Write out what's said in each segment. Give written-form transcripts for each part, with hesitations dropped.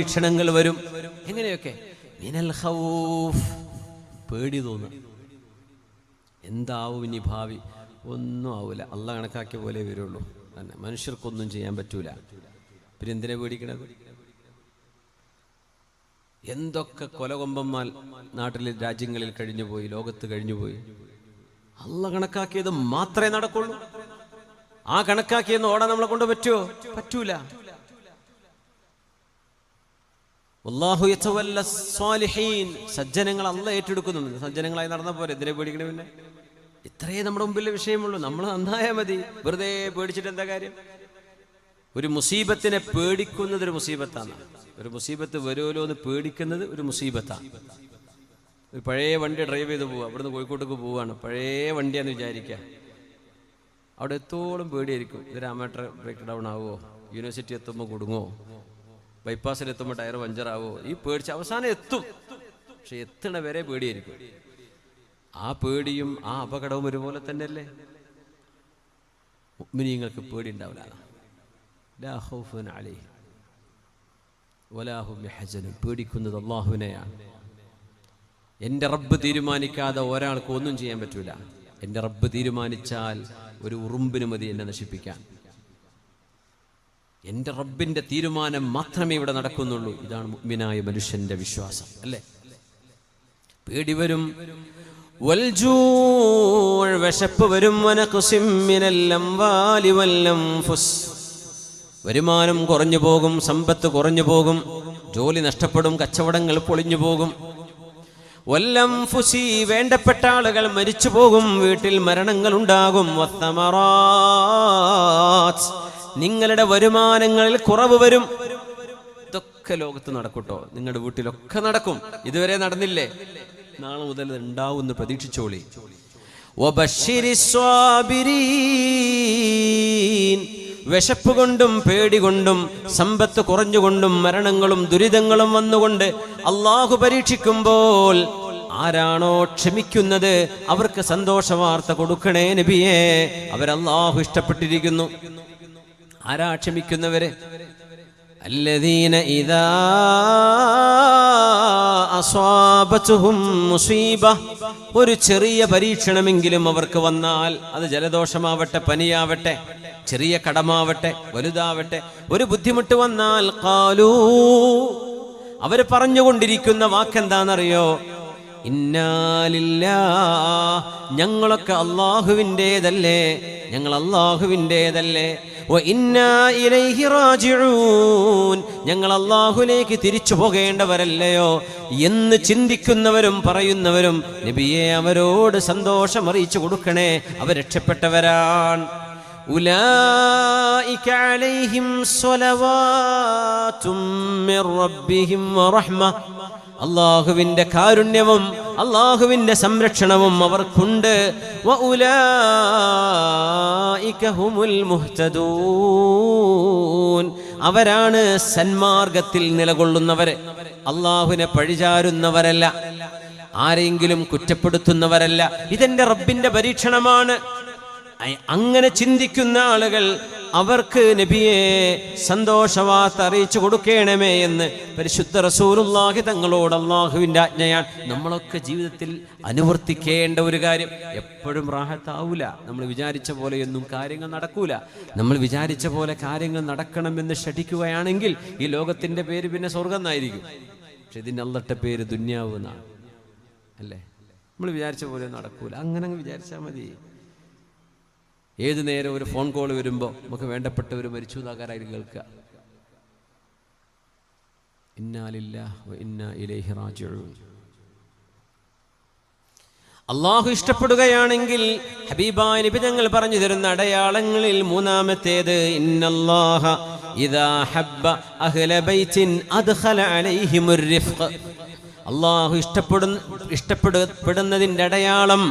പരീക്ഷണങ്ങൾ വരും. എങ്ങനെയൊക്കെ? മിനൽ ഖൗഫ്, പേടി തോന്നും. എന്താവും ഇനി ഭാവി? ഒന്നും ആവില്ല, അള്ളാഹ് കണക്കാക്കിയ പോലെ വരുള്ളൂ. തന്നെ മനുഷ്യർക്കൊന്നും ചെയ്യാൻ പറ്റൂല. പിന്നെ എന്തിനാ പേടിക്കണത്? എന്തൊക്കെ കൊലകൊമ്പന്മാർ നാട്ടിൽ രാജ്യങ്ങളിൽ കഴിഞ്ഞുപോയി, ലോകത്ത് കഴിഞ്ഞുപോയി. അള്ളാഹ് കണക്കാക്കിയത് മാത്രമേ നടക്കുള്ളൂ. ആ കണക്കാക്കിയെന്ന് ഓടാൻ നമ്മളെ കൊണ്ട് പറ്റുമോ? പറ്റൂല. വല്ലാഹു യതവല്ല സ്വാലിഹീൻ, സജ്ജനങ്ങൾ അള്ളാഹ് ഏറ്റെടുക്കുന്നു. സജ്ജനങ്ങളായി നടന്ന പോലെ എന്തിനെ പേടിക്കണേ? പിന്നെ ഇത്രയേ നമ്മുടെ മുമ്പിലെ വിഷയമുള്ളൂ. നമ്മൾ നന്നായാൽ മതി. വെറുതെ പേടിച്ചിട്ട് എന്താ കാര്യം? ഒരു മുസീബത്തിനെ പേടിക്കുന്നത് ഒരു മുസീബത്താണ്. ഒരു മുസീബത്ത് വരുമല്ലോ എന്ന് പേടിക്കുന്നത് ഒരു മുസീബത്താണ്. ഒരു പഴയ വണ്ടി ഡ്രൈവ് ചെയ്ത് പോവുക, അവിടുന്ന് കോഴിക്കോട്ടേക്ക് പോവുകയാണ്. പഴയ വണ്ടിയാന്ന് വിചാരിക്കുക. അവിടെ എത്തോളം പേടിയായിരിക്കും. ഇത് രാമേട്ടർ ബ്രേക്ക് ഡൗൺ ആവുമോ, യൂണിവേഴ്സിറ്റി എത്തുമ്പോൾ കുടുങ്ങോ, ബൈപ്പാസിലെത്തുമ്പോൾ ടയർ പഞ്ചറാവോ, ഈ പേടിച്ച് അവസാനം എത്തും. പക്ഷെ എത്തണ വരെ പേടിയായിരിക്കും. ആ പേടിയും ആ അപകടവും ഒരുപോലെ തന്നെയല്ലേ? മുഅ്മിനീങ്ങൾക്ക് പേടി ഉണ്ടാവില്ല. ലാ ഖൗഫുൻ അലൈഹിം വലാ ഹും യഹ്സനൂൻ, പേടിക്കുന്നത് അല്ലാഹുവിനെയാണ്. എൻ്റെ റബ്ബ് തീരുമാനിക്കാതെ ഒരാൾക്ക് ഒന്നും ചെയ്യാൻ പറ്റൂല. എൻ്റെ റബ്ബ് തീരുമാനിച്ചാൽ ഒരു ഉറുമ്പിന് മതി എന്നെ നശിപ്പിക്കാൻ. എൻ്റെ റബ്ബിൻ്റെ തീരുമാനം മാത്രമേ ഇവിടെ നടക്കുന്നുള്ളൂ. ഇതാണ് മുഅ്മിനായ മനുഷ്യന്റെ വിശ്വാസം, അല്ലേ? പേടി വരും. വിശപ്പ് വരും. വരുമാനം കുറഞ്ഞു പോകും, സമ്പത്ത് കുറഞ്ഞു പോകും, ജോലി നഷ്ടപ്പെടും, കച്ചവടങ്ങൾ പൊളിഞ്ഞു പോകും. വല്ലംഫുസി, വേണ്ടപ്പെട്ട ആളുകൾ മരിച്ചു പോകും, വീട്ടിൽ മരണങ്ങൾ ഉണ്ടാകും. വത്തമറാത്ത്, നിങ്ങളുടെ വരുമാനങ്ങളിൽ കുറവ് വരും. ഇതൊക്കെ ലോകത്ത് നടക്കൂട്ടോ, നിങ്ങളുടെ വീട്ടിലൊക്കെ നടക്കും. ഇതുവരെ നടന്നില്ലേ? നാളെ മുതൽ ഉണ്ടാവുമെന്ന് പ്രതീക്ഷിച്ചോളി. വിശപ്പ് കൊണ്ടും പേടി കൊണ്ടും സമ്പത്ത് കുറഞ്ഞുകൊണ്ടും മരണങ്ങളും ദുരിതങ്ങളും വന്നുകൊണ്ട് അള്ളാഹു പരീക്ഷിക്കുമ്പോൾ ആരാണോ ക്ഷമിക്കുന്നത് അവർക്ക് സന്തോഷ വാർത്ത കൊടുക്കണേ നബിയേ. അവരല്ലാഹു ഇഷ്ടപ്പെട്ടിരിക്കുന്നു. ആരാ ക്ഷമിക്കുന്നവരെ? الذين إذا أصابتهم مصيبة, ഒരു ചെറിയ പരീക്ഷണമെങ്കിലും അവർക്ക് വന്നാൽ, അത് ജലദോഷമാവട്ടെ, പനിയാവട്ടെ, ചെറിയ കടമാവട്ടെ, വലുതാവട്ടെ, ഒരു ബുദ്ധിമുട്ട് വന്നാൽ ഖാലൂ, അവർ പറഞ്ഞുകൊണ്ടിരിക്കുന്ന വാക്കെന്താണെന്നറിയോ? ഇന്നാ ലില്ലാഹ്, ഞങ്ങളൊക്കെ അല്ലാഹുവിൻ്റേതല്ലേ, ഞങ്ങൾ അല്ലാഹുവിൻ്റേതല്ലേ. വഇന്നാ ഇലൈഹി റാജിഊൻ, ഞങ്ങൾ അല്ലാഹുവിലേക്ക് തിരിച്ചു പോകേണ്ടവരല്ലയോ എന്ന് ചിന്തിക്കുന്നവരും പറയുന്നവരും നബിയെ അവരോട് സന്തോഷം അറിയിച്ചു കൊടുക്കണേ. അവർ രക്ഷപ്പെട്ടവരാണ്. ഉലൈക അലൈഹിം സ്വലവാതും മിർ റബ്ബിഹിം വറഹ്മ, അല്ലാഹുവിൻ്റെ കാരുണ്യവും അല്ലാഹുവിൻ്റെ സംരക്ഷണവും അവർക്കുണ്ട്. വഉലൈക ഹുമുൽ മുഹ്തദൂൻ, അവരാണ് സന്മാർഗത്തിൽ നിലകൊള്ളുന്നവർ. അല്ലാഹുവിനെ പഴിചാരുന്നവരല്ല, ആരെങ്കിലും കുറ്റപ്പെടുത്തുന്നവരല്ല. ഇതെന്റെ റബ്ബിന്റെ പരീക്ഷണമാണ്. അങ്ങനെ ചിന്തിക്കുന്ന ആളുകൾ അവർക്ക് നബിയെ സന്തോഷവാർത്ത അറിയിച്ചു കൊടുക്കണമേ എന്ന് പരിശുദ്ധ റസൂലുള്ളാഹി തങ്ങളോട് അല്ലാഹുവിൻ്റെ ആജ്ഞയാണ്. നമ്മളൊക്കെ ജീവിതത്തിൽ അനുവർത്തിക്കേണ്ട ഒരു കാര്യം. എപ്പോഴും റാഹത്താവൂല. നമ്മൾ വിചാരിച്ച പോലെയൊന്നും കാര്യങ്ങൾ നടക്കൂല. നമ്മൾ വിചാരിച്ച പോലെ കാര്യങ്ങൾ നടക്കണമെന്ന് ഷഠിക്കുകയാണെങ്കിൽ ഈ ലോകത്തിൻ്റെ പേര് പിന്നെ സ്വർഗം എന്നായിരിക്കും. പക്ഷെ ഇതിൻ്റെ അള്ളത്തെ പേര് ദുന്യാവ് എന്നാണ്, അല്ലേ? നമ്മൾ വിചാരിച്ച പോലെ നടക്കൂല. അങ്ങനെ വിചാരിച്ചാൽ മതി. ഏതു നേരം ഒരു ഫോൺ കോൾ വരുമ്പോൾ നമുക്ക് വേണ്ടപ്പെട്ടവർ മരിച്ചു എന്നാകാരായി കേൾക്കുക. ഇന്നാ ലില്ലാഹി വ ഇന്നാ ഇലൈഹി റാജിഊൻ. അള്ളാഹു ഇഷ്ടപ്പെടുകയാണെങ്കിൽ ഹബീബായ നബി തങ്ങൾ പറഞ്ഞു തരുന്ന അടയാളങ്ങളിൽ മൂന്നാമത്തേത്, ഇന്നല്ലാഹ ഇദാ ഹബ്ബ അഹ്ല ബൈത്തിൻ അദ്ഖല അലൈഹിമുർ റിഫ്ഖ്. അള്ളാഹു ഇഷ്ടപ്പെടുന്നതിൻ്റെ അടയാളം,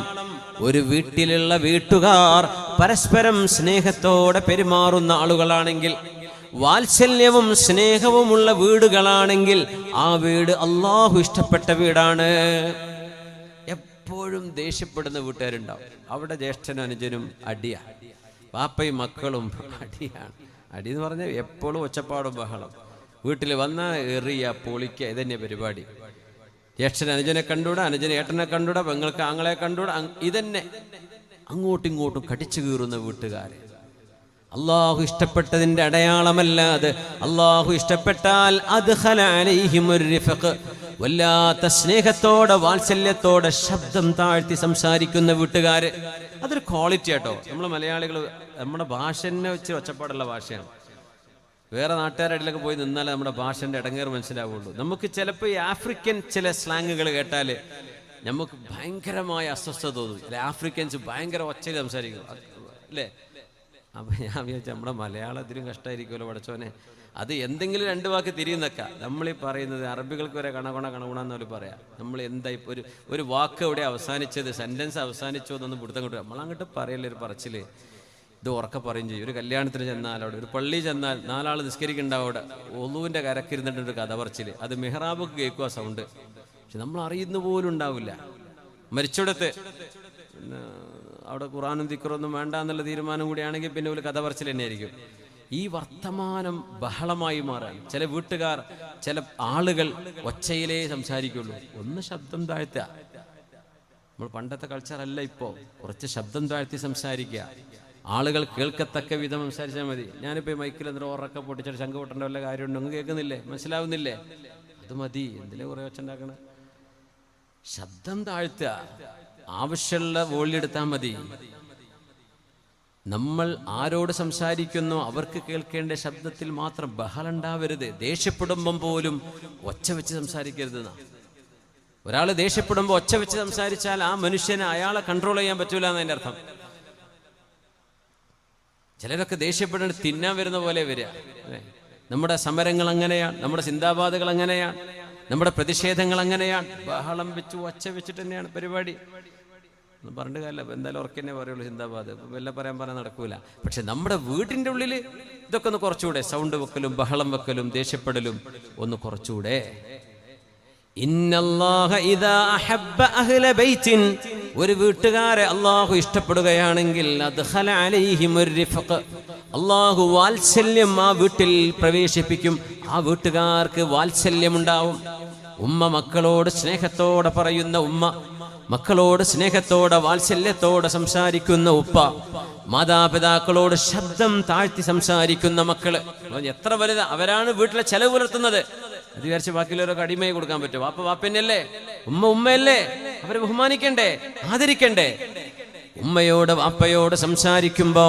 ഒരു വീട്ടിലുള്ള വീട്ടുകാർ പരസ്പരം സ്നേഹത്തോടെ പെരുമാറുന്ന ആളുകളാണെങ്കിൽ, വാത്സല്യവും സ്നേഹവുമുള്ള വീടുകളാണെങ്കിൽ ആ വീട് അള്ളാഹു ഇഷ്ടപ്പെട്ട വീടാണ്. എപ്പോഴും ദേഷ്യപ്പെടുന്ന വീട്ടുകാരുണ്ടാവും. അവിടെ ജ്യേഷ്ഠനും അനുജനും അടിയാണ്, വാപ്പയും മക്കളും അടിയാണ്. അടി എന്ന് പറഞ്ഞാൽ എപ്പോഴും ഒച്ചപ്പാടും ബഹളം. വീട്ടിൽ വന്നാൽ എറിയ പൊളിക്കുക, ഇതന്നെ പരിപാടി. ജ്യേഷ്ഠൻ അനുജനെ കണ്ടൂടാ, അനുജനെ ഏട്ടനെ കണ്ടൂടാ, പെങ്ങൾക്ക് ആങ്ങളെ കണ്ടൂടാ, ഇതന്നെ. അങ്ങോട്ടും ഇങ്ങോട്ടും കടിച്ചു കീറുന്ന വീട്ടുകാരെ അള്ളാഹു ഇഷ്ടപ്പെട്ടതിൻ്റെ അടയാളമല്ല അത്. അള്ളാഹു ഇഷ്ടപ്പെട്ടാൽ അദ്ഖല അലൈഹിമുർ റിഫഖ്, വല്ലാത്ത സ്നേഹത്തോടെ വാത്സല്യത്തോടെ ശബ്ദം താഴ്ത്തി സംസാരിക്കുന്ന വീട്ടുകാര്, അതൊരു ക്വാളിറ്റി ആട്ടോ. നമ്മൾ മലയാളികൾ നമ്മുടെ ഭാഷ തന്നെ വെച്ച് ഒച്ചപ്പാടുള്ള ഭാഷയാണ്. വേറെ നാട്ടുകാരുടെ ഇടയിലൊക്കെ പോയി നിന്നാലേ നമ്മുടെ ഭാഷൻ്റെ ഇടങ്ങേറ് മനസ്സിലാവുള്ളൂ. നമുക്ക് ചിലപ്പോൾ ഈ ആഫ്രിക്കൻ ചില സ്ലാങ്ങുകൾ കേട്ടാൽ നമുക്ക് ഭയങ്കരമായ അസ്വസ്ഥത തോന്നും. ചില ആഫ്രിക്കൻസ് ഭയങ്കര ഒച്ചയിൽ സംസാരിക്കും അല്ലേ. അപ്പം ഞാൻ വിചാരിച്ചു നമ്മുടെ മലയാളത്തിലും കഷ്ടമായിരിക്കുമല്ലോ പടച്ചോനെ. അത് എന്തെങ്കിലും രണ്ട് വാക്ക് തിരിയുന്നൊക്കെ നമ്മളീ പറയുന്നത് അറബികൾക്ക് വരെ കണകുണെന്ന് അവർ പറയാം. നമ്മൾ എന്താ ഒരു വാക്ക് എവിടെ അവസാനിച്ചത്, സെൻറ്റൻസ് അവസാനിച്ചോ എന്നൊന്നും പിടുത്തം കിട്ടുക. നമ്മളങ്ങോട്ട് പറയല്ലേ ഒരു പറച്ചില്. ഇത് ഉറക്കെ പറയും ചെയ്യും. ഒരു കല്യാണത്തിന് ചെന്നാൽ അവിടെ, ഒരു പള്ളി ചെന്നാൽ 4 ആൾ നിസ്കരിക്കുന്നുണ്ടാവും അവിടെ, ഒളുവിൻ്റെ കരക്കിരുന്നിട്ടൊരു കഥ പറച്ചില്. അത് മെഹ്റാബൊക്കെ കേൾക്കുക സൗണ്ട്, പക്ഷെ നമ്മൾ അറിയുന്ന പോലും ഉണ്ടാവില്ല. മരിച്ചിടത്ത് അവിടെ ഖുർആനും ദിക്റൊന്നും വേണ്ട എന്നുള്ള തീരുമാനം കൂടിയാണെങ്കിൽ പിന്നെ ഒരു കഥ പറച്ചിൽ തന്നെയായിരിക്കും. ഈ വർത്തമാനം ബഹളമായി മാറാൻ ചില വീട്ടുകാർ, ചില ആളുകൾ ഒച്ചയിലേ സംസാരിക്കുള്ളൂ. ഒന്ന് ശബ്ദം താഴ്ത്തുക. നമ്മൾ പണ്ടത്തെ കൾച്ചറല്ല ഇപ്പോൾ. കുറച്ച് ശബ്ദം താഴ്ത്തി സംസാരിക്കുക, ആളുകൾ കേൾക്കത്തക്ക വിധം സംസാരിച്ചാൽ മതി. ഞാനിപ്പോൾ ഈ മൈക്കിൽ എന്തൊരു ഉറക്കെ പൊട്ടിച്ചിട്ട് ശംഖ് പൊട്ടേണ്ട വല്ല കാര്യമുണ്ടോ? ഒന്നും കേൾക്കുന്നില്ലേ, മനസ്സിലാവുന്നില്ലേ? അത് മതി. എന്തിലെ കുറേ ഒച്ച ഉണ്ടാക്കണ? ശബ്ദം താഴ്ത്തുക, ആവശ്യമുള്ള വോളിയെടുത്താൽ മതി. നമ്മൾ ആരോട് സംസാരിക്കുന്നോ അവർക്ക് കേൾക്കേണ്ട ശബ്ദത്തിൽ മാത്രം ബഹളം ഉണ്ടാവരുത്. ദേഷ്യപ്പെടുമ്പം പോലും ഒച്ച വെച്ച് സംസാരിക്കരുത്. ഒരാൾ ദേഷ്യപ്പെടുമ്പോൾ ഒച്ച വെച്ച് സംസാരിച്ചാൽ ആ മനുഷ്യനെ അയാളെ കൺട്രോൾ ചെയ്യാൻ പറ്റൂല എന്നതിൻ്റെ അർത്ഥം. ചിലരൊക്കെ ദേഷ്യപ്പെടാൻ തിന്നാൻ വരുന്ന പോലെ വരിക. നമ്മുടെ സമരങ്ങൾ അങ്ങനെയാണ്, നമ്മുടെ ചിന്താബാധകൾ അങ്ങനെയാണ്, നമ്മുടെ പ്രതിഷേധങ്ങൾ അങ്ങനെയാണ്. ബഹളം വെച്ച് ഒച്ച വെച്ചിട്ട് തന്നെയാണ് പരിപാടി. ഒന്നും പറഞ്ഞിട്ട് കാര്യമില്ല, എന്തായാലും ഉറക്കെ തന്നെ പറയുള്ളൂ ചിന്താബാധ. വല്ല പറയാൻ നടക്കൂല. പക്ഷെ നമ്മുടെ വീട്ടിൻ്റെ ഉള്ളിൽ ഇതൊക്കെ ഒന്ന് കുറച്ചുകൂടെ, സൗണ്ട് വെക്കലും ബഹളം വെക്കലും ദേഷ്യപ്പെടലും ഒന്ന് കുറച്ചുകൂടെ. ഇന്നല്ലാഹ ഇദാ അഹബ്ബ അഹ്ല ബൈത്തിൻ, ഒരു വീട്ടുകാരെ അല്ലാഹു ഇഷ്ടപ്പെടുകയാണെങ്കിൽ അദ്ഖല അലൈഹിമുർ റിഫഖ്, അല്ലാഹു വാത്സല്യം ആ വീട്ടിൽ പ്രവേശിപ്പിക്കും. ആ വീട്ടുകാർക്ക് വാത്സല്യമുണ്ടാവും. ഉമ്മ മക്കളോട് സ്നേഹത്തോടെ പറയുന്ന ഉമ്മ, മക്കളോട് സ്നേഹത്തോടെ വാത്സല്യത്തോടെ സംസാരിക്കുന്ന ഉപ്പ, മാതാപിതാക്കളോട് ശബ്ദം താഴ്ത്തി സംസാരിക്കുന്ന മക്കള്, എത്ര വലുത്. അവരാണ് വീട്ടിലെ ചെലവ് പുലർത്തുന്നത്. അത് വിചാരിച്ച് ബാക്കിയുള്ളവരൊക്കെ അടിമയെ കൊടുക്കാൻ പറ്റും? വാപ്പ വാപ്പന്നല്ലേ, ഉമ്മ ഉമ്മയല്ലേ, അവരെ ബഹുമാനിക്കണ്ടേ, ആദരിക്കണ്ടേ. ഉമ്മയോട് വാപ്പയോട് സംസാരിക്കുമ്പോ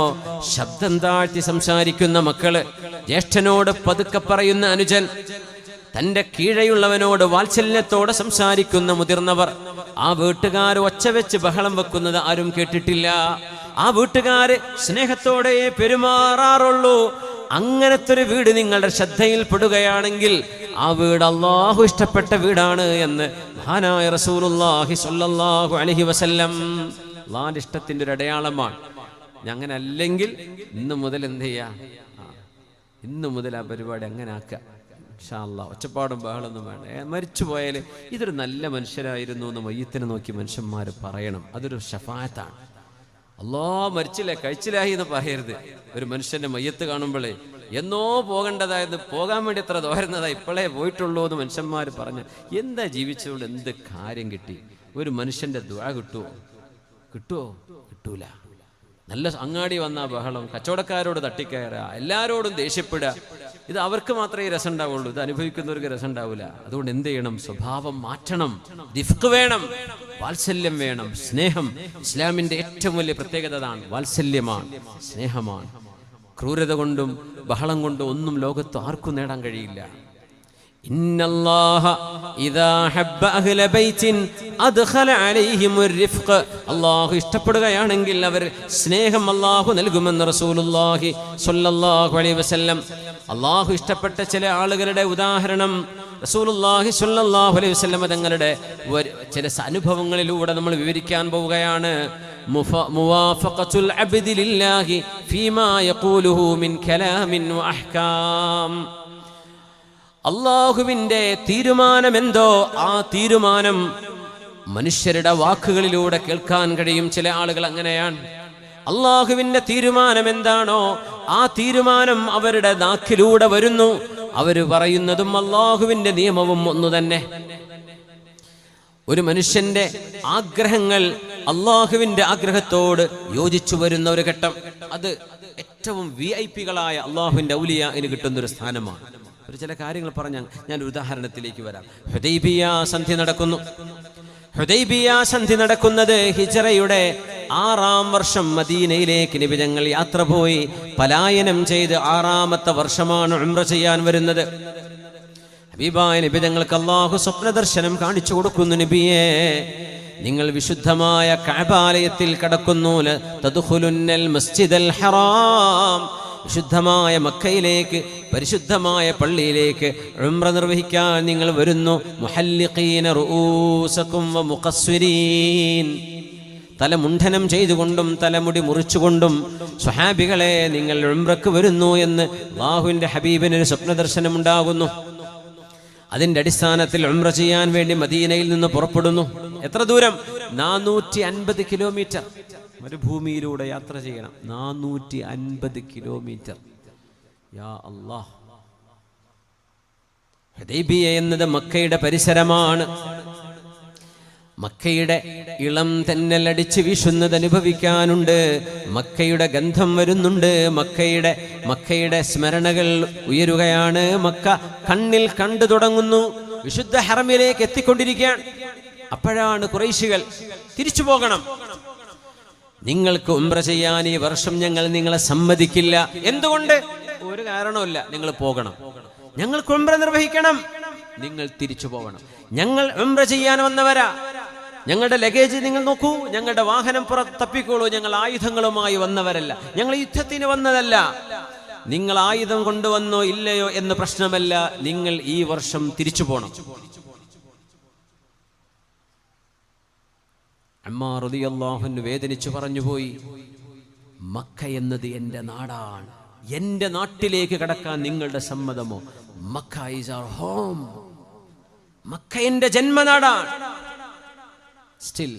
ശബ്ദം താഴ്ത്തി സംസാരിക്കുന്ന മക്കള്, ജ്യേഷ്ഠനോട് പതുക്കെ പറയുന്ന അനുജൻ, തന്റെ കീഴെയുള്ളവനോട് വാത്സല്യത്തോടെ സംസാരിക്കുന്ന മുതിർന്നവർ, ആ വീട്ടുകാർ ഒച്ച വെച്ച് ബഹളം വെക്കുന്നത് ആരും കേട്ടിട്ടില്ല. ആ വീട്ടുകാര് സ്നേഹത്തോടെ പെരുമാറാറുള്ളൂ. അങ്ങനത്തെ ഒരു വീട് നിങ്ങളുടെ ശ്രദ്ധയിൽപ്പെടുകയാണെങ്കിൽ ആ വീട് അല്ലാഹു ഇഷ്ടപ്പെട്ട വീടാണ് എന്ന് മഹാനായ റസൂലുള്ളാഹി സ്വല്ലല്ലാഹു അലൈഹി വസല്ലം. അല്ലാഹുവിന്റെ ഇഷ്ടത്തിന്റെ ഒരു അടയാളമാണ്. അങ്ങനെ അല്ലെങ്കിൽ ഇന്ന് മുതൽ എന്ത് ചെയ്യാ? ഇന്ന് മുതൽ ആ പരിപാടി അങ്ങനെ ആക്കുക. ഇൻഷാ അല്ലാഹ് ഒച്ചപ്പാടും ബഹളൊന്നും വേണ്ട. മരിച്ചു പോയാൽ ഇതൊരു നല്ല മനുഷ്യരായിരുന്നു എന്ന് മയ്യത്തിനെ നോക്കി മനുഷ്യന്മാർ പറയണം. അതൊരു ശഫാഅത്താണ്. മരിച്ചില്ലേ കഴിച്ചില്ലായി എന്ന് പറയരുത്. ഒരു മനുഷ്യന്റെ മയ്യത്ത് കാണുമ്പോഴേ എന്നോ പോകേണ്ടതായത് പോകാൻ വേണ്ടി എത്ര തോരുന്നതാ, ഇപ്പോഴേ പോയിട്ടുള്ളൂ എന്ന് മനുഷ്യന്മാർ പറഞ്ഞ് എന്താ ജീവിച്ചുകൊണ്ട് എന്ത് കാര്യം കിട്ടി? ഒരു മനുഷ്യന്റെ ദുആ കിട്ടുമോ? കിട്ടൂല. നല്ല അങ്ങാടി വന്ന ബഹളം, കച്ചവടക്കാരോട് തട്ടിക്കയറുക, എല്ലാരോടും ദേഷ്യപ്പെടുക, ഇത് അവർക്ക് മാത്രമേ രസം ഉണ്ടാവുള്ളൂ. ഇത് അനുഭവിക്കുന്നവർക്ക് രസം ഉണ്ടാവില്ല. അതുകൊണ്ട് എന്ത് ചെയ്യണം? സ്വഭാവം മാറ്റണം. റിഫ്ഖ് വേണം, വാത്സല്യം വേണം, സ്നേഹം. ഇസ്ലാമിന്റെ ഏറ്റവും വലിയ പ്രത്യേകത അതാണ്, വാത്സല്യമാണ്, സ്നേഹമാണ്. ക്രൂരത കൊണ്ടും ബഹളം കൊണ്ടും ഒന്നും ലോകത്ത് ആർക്കും നേടാൻ കഴിയില്ല. ഇന്നല്ലാഹ ഇദാ ഹബ്ബ അഹ്ല ബൈത്തിൻ അദ്ഖല അലൈഹിമുർ റിഫ്ഖ്, അല്ലാഹു ഇഷ്ടപ്പെടുകയാണെങ്കിൽ അവർ സ്നേഹം അല്ലാഹു നൽകുമെന്ന് റസൂലുള്ളാഹി സ്വല്ലല്ലാഹു അലൈഹി വസല്ലം. അല്ലാഹു ഇഷ്ടപ്പെട്ട ചില ആളുകളുടെ ഉദാഹരണം റസൂലുള്ളാഹി സ്വല്ലല്ലാഹു അലൈഹി വസല്ലം തങ്ങളുടെ ചില അനുഭവങ്ങളിലൂടെ നമ്മൾ വിവരിക്കാൻ പോവുകയാണ്. മുവാഫഖത്തുൽ അബ്ദി ലില്ലാഹി ഫീമാ യഖൂലുഹു മിൻ കലാമിൻ വഅഹ്കാം. അള്ളാഹുവിൻ്റെ തീരുമാനമെന്തോ ആ തീരുമാനം മനുഷ്യരുടെ വാക്കുകളിലൂടെ കേൾക്കാൻ കഴിയും. ചില ആളുകൾ അങ്ങനെയാണ്. അള്ളാഹുവിൻ്റെ തീരുമാനം എന്താണോ ആ തീരുമാനം അവരുടെ നാക്കിലൂടെ വരുന്നു. അവര് പറയുന്നതും അള്ളാഹുവിന്റെ നിയമവും ഒന്നു തന്നെ. ഒരു മനുഷ്യന്റെ ആഗ്രഹങ്ങൾ അള്ളാഹുവിന്റെ ആഗ്രഹത്തോട് യോജിച്ചു വരുന്ന ഒരു ഘട്ടം, അത് ഏറ്റവും VIP-കളായ അള്ളാഹുവിന്റെ ഔലിയാഇന് കിട്ടുന്നൊരു സ്ഥാനമാണ്. ഒരു ചില കാര്യങ്ങൾ പറഞ്ഞാൽ ഞാനൊരു ഉദാഹരണത്തിലേക്ക് വരാം. ഹുദൈബിയ സന്ധി നടക്കുന്നു. ഹുദൈബിയ സന്ധി നടക്കുന്നത് ഹിജ്റയുടെ 6-ാം വർഷം മദീനയിലേക്ക് നബി തങ്ങൾ യാത്ര പോയി പലായനം ചെയ്ത് 6-ാമത്തെ വർഷമാണ് ഉംറ ചെയ്യാൻ വരുന്നത്. ഹബീബായ നബി തങ്ങൾക്ക് അല്ലാഹു സ്വപ്ന ദർശനം കാണിച്ചു കൊടുക്കുന്നു. നബിയേ, നിങ്ങൾ വിശുദ്ധമായ കഅബാലയത്തിൽ കടക്കുന്നു. തദ്ഖുലുന്നൽ മസ്ജിദൽ ഹറാം, വിശുദ്ധമായ മക്കയിലേക്ക്, പരിശുദ്ധമായ പള്ളിയിലേക്ക് ഉംറ നിർവഹിക്കാൻ നിങ്ങൾ വരുന്നു. മുഹല്ലിഖീന റൂസകും വ മുഖസ്സിരീൻ, തലമുണ്ഡനം ചെയ്തുകൊണ്ടും തലമുടി മുറിച്ചുകൊണ്ടും സ്വഹാബികളെ നിങ്ങൾ ഉംറക്ക് വരുന്നു എന്ന് അല്ലാഹുവിന്റെ ഹബീബിന് സ്വപ്ന ദർശനം ഉണ്ടാകുന്നു. അതിന്റെ അടിസ്ഥാനത്തിൽ ഉംറ ചെയ്യാൻ വേണ്ടി മദീനയിൽ നിന്ന് പുറപ്പെടുന്നു. എത്ര ദൂരം? 450 കിലോമീറ്റർ. മരുഭൂമിയിലൂടെ യാത്ര ചെയ്യണം. 450 കിലോമീറ്റർ. യാ അല്ലാഹ്. ഹുദൈബിയ എന്നത് മക്കയുടെ പരിസരമാണ്. മക്കയുടെ ഇളം തെന്നലടിച്ച് വീശുന്നത് അനുഭവിക്കാനുണ്ട്. മക്കയുടെ ഗന്ധം വരുന്നുണ്ട്. മക്കയുടെ സ്മരണകൾ ഉയരുകയാണ്. മക്ക കണ്ണിൽ കണ്ടു തുടങ്ങുന്നു. വിശുദ്ധ ഹറമിലേക്ക് എത്തിക്കൊണ്ടിരിക്കുകയാണ്. അപ്പോഴാണ് ഖുറൈശികൾ തിരിച്ചു പോകണം, നിങ്ങൾക്ക് ഉംറ ചെയ്യാൻ ഈ വർഷം ഞങ്ങൾ നിങ്ങളെ സമ്മതിക്കില്ല. എന്തുകൊണ്ട്? ഒരു കാരണവുമില്ല. നിങ്ങൾ പോകണം, ഞങ്ങൾക്ക് ഉംറ നിർവഹിക്കണം, നിങ്ങൾ തിരിച്ചു പോകണം. ഞങ്ങൾ ഉംറ ചെയ്യാൻ വന്നവരാ, ഞങ്ങളുടെ ലഗേജ് നിങ്ങൾ നോക്കൂ, ഞങ്ങളുടെ വാഹനം തപ്പിക്കോളൂ. ഞങ്ങൾ ആയുധങ്ങളുമായി വന്നവരല്ല, ഞങ്ങൾ യുദ്ധത്തിന് വന്നതല്ല. നിങ്ങൾ ആയുധം കൊണ്ടുവന്നോ ഇല്ലയോ എന്ന പ്രശ്നമല്ല, നിങ്ങൾ ഈ വർഷം തിരിച്ചു പോകണം. അമ്മാർ റളിയല്ലാഹു അൻഹു വേദനിച്ചു പറഞ്ഞുപോയി, മക്ക എന്നത് എൻ്റെ നാടാണ്, എൻ്റെ നാട്ടിലേക്ക് കടക്കാൻ നിങ്ങളുടെ സമ്മതമോ? Mecca is our home, Mecca എൻ്റെ ജന്മനാടാണ്. സ്റ്റിൽ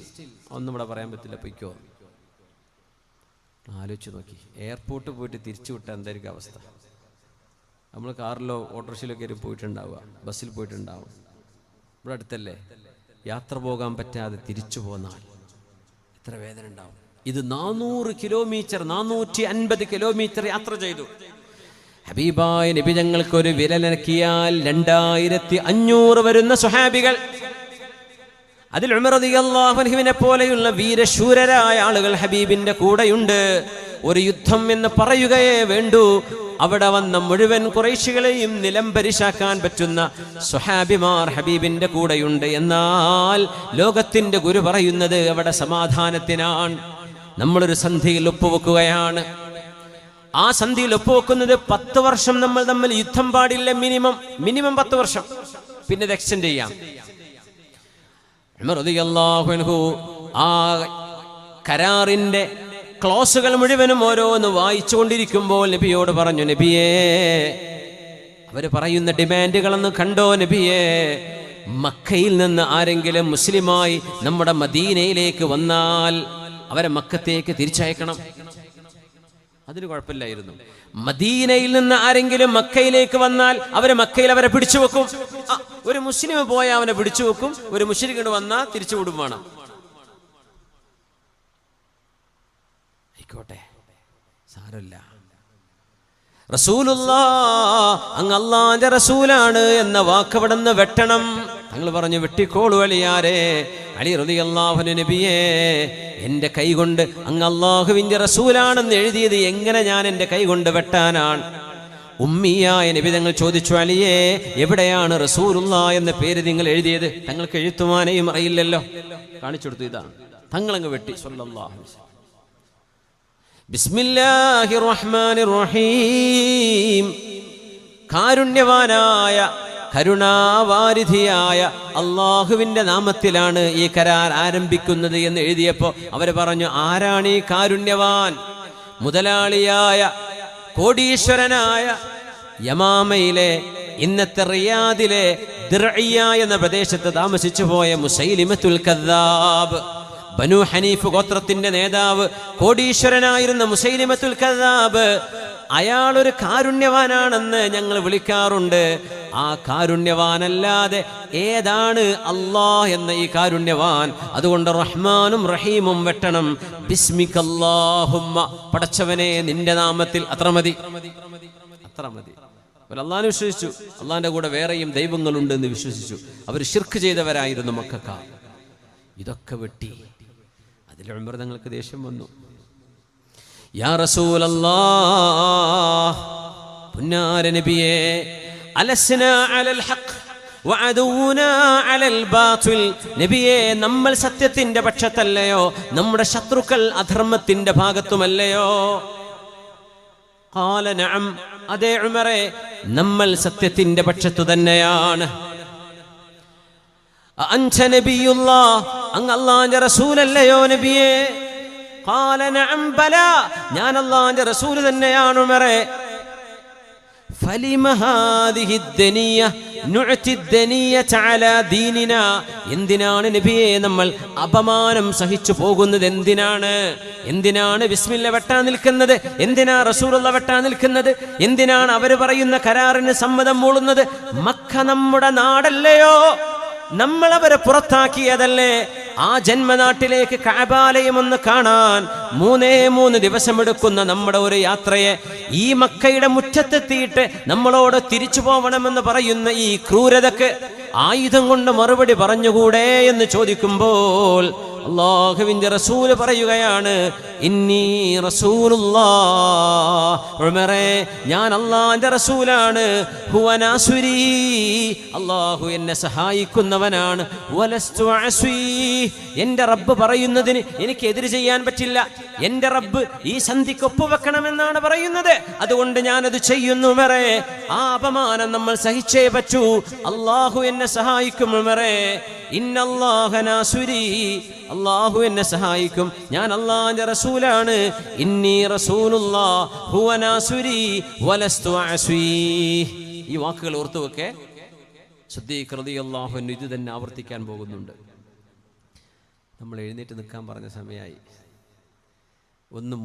ഒന്നും ഇവിടെ പറയാൻ പറ്റില്ല, പൊയ്ക്കോ. ആലോചിച്ച് നോക്കി, എയർപോർട്ട് പോയിട്ട് തിരിച്ചു വിട്ടാൽ എന്തായിരിക്കും അവസ്ഥ? നമ്മൾ കാറിലോ ഓട്ടോറിക്ഷയിലോ കയറി പോയിട്ടുണ്ടാവുക, ബസ്സിൽ പോയിട്ടുണ്ടാവും. ഇവിടെ അടുത്തല്ലേ, യാത്ര പോകാൻ പറ്റാതെ തിരിച്ചു പോന്നാൽ എത്ര വേദന ഉണ്ടാവും. ഇത് 400 കിലോമീറ്റർ 450 കിലോമീറ്റർ യാത്ര ചെയ്തു. ഹബീബായ നബി ഞങ്ങൾക്ക് ഒരു വിരലനക്കിയാൽ 2500 വരുന്ന സ്വഹാബികൾ, അതിൽ ഉമർ റളിയല്ലാഹു അൻഹുവിനെ പോലെയുള്ള വീരശൂരരായ ആളുകൾ ഹബീബിന്റെ കൂടെയുണ്ട്. ഒരു യുദ്ധം എന്ന് പറയുകയേ വേണ്ടൂ. അവിടെ വന്ന മുഴുവൻ ഖുറൈശികളെയും നിലംപരിശാക്കാൻ പറ്റുന്ന സ്വഹാബിമാർ ഹബീബിന്റെ കൂടെയുണ്ട്. എന്നാൽ ലോകത്തിന്റെ ഗുരു പറയുന്നത് അവിടെ സമാധാനത്തിനാണ്. നമ്മളൊരു സന്ധിയിൽ ഒപ്പുവെക്കുകയാണ്. ആ സന്ധിയിൽ ഒപ്പുവെക്കുന്നത് 10 വർഷം നമ്മൾ തമ്മിൽ യുദ്ധം പാടില്ല. മിനിമം 10 വർഷം, പിന്നെ ഇത് എക്സ്റ്റെൻഡ് ചെയ്യാം. ഉമർ റളിയല്ലാഹു അൻഹു ആ കരാറിന്റെ ക്ലോസുകൾ മുഴുവനും ഓരോന്ന് വായിച്ചു കൊണ്ടിരിക്കുമ്പോൾ നബിയോട് പറഞ്ഞു, നബിയേ, അവര് പറയുന്ന ഡിമാൻഡുകളെന്ന് കണ്ടോ നബിയേ? മക്കയിൽ നിന്ന് ആരെങ്കിലും മുസ്ലിമായി നമ്മുടെ മദീനയിലേക്ക് വന്നാൽ അവരെ മക്കത്തേക്ക് തിരിച്ചയക്കണം. അതിന് കുഴപ്പമില്ലായിരുന്നു. മദീനയിൽ നിന്ന് ആരെങ്കിലും മക്കയിലേക്ക് വന്നാൽ അവരെ പിടിച്ചു വെക്കും. ഒരു മുസ്ലിം പോയാൽ അവനെ പിടിച്ചു വെക്കും, ഒരു മുശ്രിക് വന്നാൽ തിരിച്ചു വിടും വേണം. ആയിക്കോട്ടെ, സാരമില്ല. റസൂലുള്ളാഹ് അങ്ങ് അല്ലാഹുവിന്റെ റസൂലാണ് എന്ന വാക്ക് അവിടെ നിന്ന് വെട്ടണം. തങ്ങൾ പറഞ്ഞു, വെട്ടിക്കോളൂ അലിയാരെ. അലി റളിയല്ലാഹു അൻഹു, നബിയേ, എൻ്റെ കൈകൊണ്ട് അങ്ങ് അല്ലാഹുവിന്റെ റസൂലാണെന്ന് എഴുതിയത് എങ്ങനെ ഞാൻ എൻ്റെ കൈകൊണ്ട് വെട്ടാനാണ്? ഉമ്മിയായ നബി തങ്ങൾ ചോദിച്ചു, അലിയേ, എവിടെയാണ് റസൂലുള്ളാഹ് എന്ന പേര് നിങ്ങൾ എഴുതിയത്? തങ്ങൾക്ക് എഴുത്തുമാനെയും അറിയില്ലല്ലോ. കാണിച്ചു കൊടുത്തു, ഇതാണ്. തങ്ങളങ്ങ് വെട്ടി. സ്വല്ലല്ലാഹു അലൈഹി വസല്ലം. ബിസ്മില്ലാഹിർ റഹ്മാനിർ റഹീം, കാരുണ്യവാനായ കരുണാവാരിധിയായ അള്ളാഹുവിന്റെ നാമത്തിലാണ് ഈ കരാർ ആരംഭിക്കുന്നത് എന്ന് എഴുതിയപ്പോൾ അവര് പറഞ്ഞു, ആരാണ് ഈ കാരുണ്യവാൻ? മുതലാളിയായ കോടീശ്വരനായ യമാമയിലെ, ഇന്നത്തെ റിയാദിലെ ദിർഇയ എന്ന പ്രദേശത്ത് താമസിച്ചു പോയ മുസൈലിമത്തുൽ കദ്ദാബ്, ബനു ഹനീഫ് ഗോത്രത്തിന്റെ നേതാവ്, കോടീശ്വരനായിരുന്ന മുസൈലിമത്തുൽ കദ്ദാബ്, അയാളൊരു കാരുണ്യവാനാണെന്ന് ഞങ്ങൾ വിളിക്കാറുണ്ട്. ആ കാരുണ്യവാനല്ലാതെ ഏതാണ് അല്ലാഹ് എന്ന ഈ കാരുണ്യവാൻ? അതുകൊണ്ട് റഹ്മാനും റഹീമും വെട്ടണം. ബിസ്മിക്കല്ലാഹുമ്മ, പടച്ചവനെ നിന്റെ നാമത്തിൽ. അത്ര മതി. അള്ളാഹനെ വിശ്വസിച്ചു. അള്ളാഹിന്റെ കൂടെ വേറെയും ദൈവങ്ങളുണ്ട് എന്ന് വിശ്വസിച്ചു. അവർ ശിർക്ക് ചെയ്തവരായിരുന്നു മക്കക്കാർ. ഇതൊക്കെ വെട്ടി. അതിൽ ഉമർ തങ്ങൾക്ക് ദേഷ്യം വന്നു. യാ റസൂലല്ലാഹ്, പുന്നാര നബിയേ, അലസ്നാ അലൽ ഹഖ് വഅദൂനാ അലൽ ബാതിൽ. നബിയേ, നമ്മൾ സത്യത്തിന്റെ പക്ഷത്തല്ലയോ? നമ്മുടെ ശത്രുക്കൾ അധർമ്മത്തിന്റെ ഭാഗത്തുമല്ലയോ? ഖാല നഅം, അതേ ഉമറേ, നമ്മൾ സത്യത്തിന്റെ പക്ഷത്തു തന്നെയാണ്. അൻത നബിയുല്ലാഹ്, അങ്ങ് അല്ലാഹുവിന്റെ റസൂലല്ലയോ നബിയേ? ഖാല നഅം ബലാ, ഞാൻ അല്ലാഹുവിന്റെ റസൂൽ തന്നെയാണ് ഉമറേ. ഫലിമ ഹാദിഹി ദനിയ നുഅതി ദനിയത അലാ ദീനിനാ. എന്തിനാണ് നബിയെ നമ്മൾ അപമാനം സഹിച്ചു പോകുന്നത്? എന്തിനാണ് ബിസ്മില്ല വെട്ടാൻ നിൽക്കുന്നത്? എന്തിനാ റസൂലുള്ള വെട്ടാൻ നിൽക്കുന്നത്? എന്തിനാണ് അവർ പറയുന്ന കരാറിന് സമ്മതം മൂളുന്നത്? മക്ക നമ്മുടെ നാടല്ലയോ? നമ്മൾ അവരെ പുറത്താക്കിയതല്ലേ? ആ ജന്മനാട്ടിലേക്ക് കഅബാലയം ഒന്ന് കാണാൻ 3 ദിവസമെടുക്കുന്ന നമ്മുടെ ഒരു യാത്രയെ ഈ മക്കയുടെ മുറ്റത്തെത്തിയിട്ട് നമ്മളോട് തിരിച്ചു പോവണമെന്ന് പറയുന്ന ഈ ക്രൂരതക്ക് ആയുധം കൊണ്ട് മറുപടി പറഞ്ഞുകൂടെ എന്ന് ചോദിക്കുമ്പോൾ അല്ലാഹുവിന്റെ റസൂല് പറയുകയാണ്, ഇന്നി റസൂലുള്ളാഹ്, ഉമറേ, ഞാൻ അല്ലാഹുവിന്റെ റസൂലാണ്. ഹുവ നാസുരി, അല്ലാഹു എന്നെ സഹായിക്കുന്നവനാണ്. വലസ്തു അസ്വീ, എന്റെ റബ്ബ് പറയുന്നതിന് എനിക്ക് എതിര് ചെയ്യാൻ പറ്റില്ല. എന്റെ റബ്ബ് ഈ സന്ധിക്ക് ഒപ്പുവെക്കണമെന്നാണ് പറയുന്നത്. അതുകൊണ്ട് ഞാനത് ചെയ്യുന്നു ഉമറേ. ആ അപമാനം നമ്മൾ സഹിച്ചേ പറ്റൂ. അല്ലാഹു എന്നെ സഹായിക്കും ഉമറേ. ഇന്നല്ലാഹ നാസുരി, അല്ലാഹു എന്നെ സഹായിക്കും. ഞാൻ അല്ലാഹുവിന്റെ റസൂലാണ്. ഇന്നി റസൂലുള്ളാഹ് ഹുവ നാസുരി വലസ്തു അസ്വീ. ഈ വാക്കുകൾ ഓർത്തുവെക്കെ. സിദ്ദീഖ് റളിയല്ലാഹു അൻഹു ഇത് തന്നെ ആവർത്തിക്കാൻ പോകുന്നുണ്ട്. നമ്മൾ എഴുന്നേറ്റ് നിൽക്കാൻ പറഞ്ഞ സമയമായി. ഒന്ന്